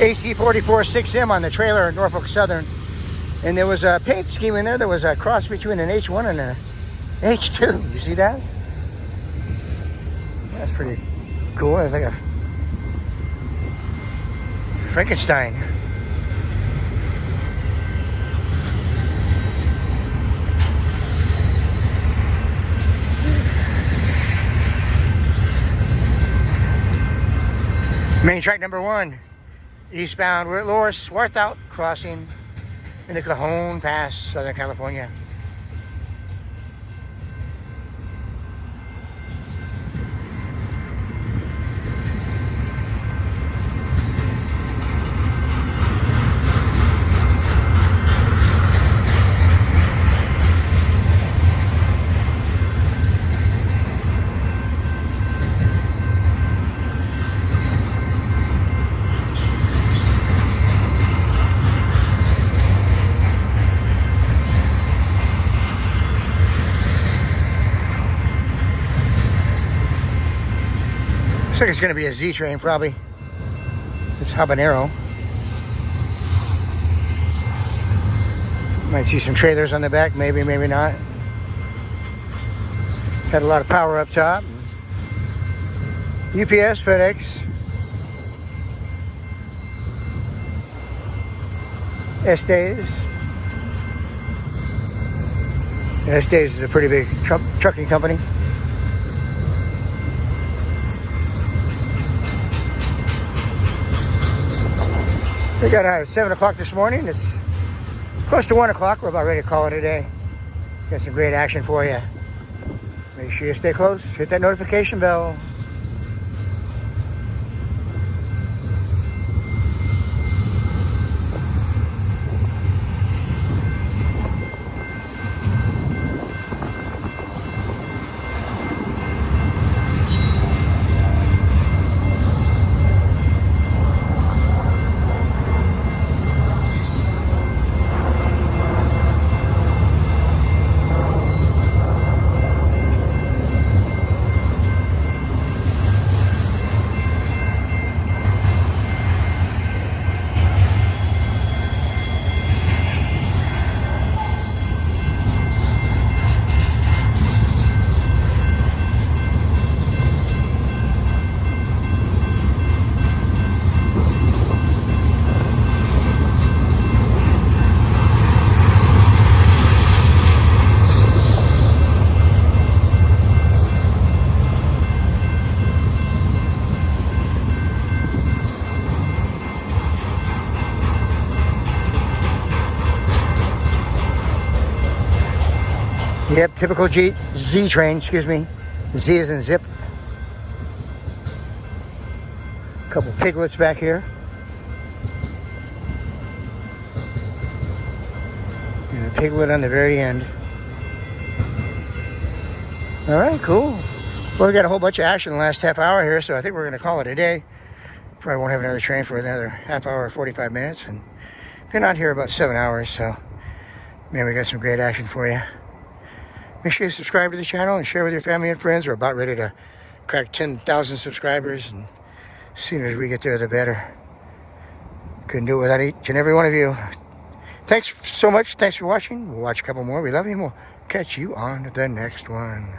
AC44 6M on the trailer at Norfolk Southern. And there was a paint scheme in there. There was a cross between an H1 and an H2. You see that? That's pretty cool. It's like a Frankenstein. Main track number 1, eastbound. We're at Lower Swarthout Crossing in the Cajon Pass, Southern California. Looks like it's going to be a Z train, probably. It's habanero. Might see some trailers on the back, maybe, maybe not. Had a lot of power up top. UPS, FedEx, Estes. Estes is a pretty big trucking company. We got 7 o'clock this morning. It's close to 1 o'clock. We're about ready to call it a day. Got some great action for you. Make sure you stay close. Hit that notification bell. Yep, typical Z train, excuse me. Z is in zip. A couple piglets back here. And a piglet on the very end. All right, cool. Well, we got a whole bunch of action in the last half hour here, so I think we're going to call it a day. Probably won't have another train for another half hour or 45 minutes. And been out here about 7 hours, so man, we got some great action for you. Make sure you subscribe to the channel and share with your family and friends. We're about ready to crack 10,000 subscribers, and as soon as we get there, the better. Couldn't do it without each and every one of you. Thanks so much. Thanks for watching. We'll watch a couple more. We love you, and we'll catch you on the next one.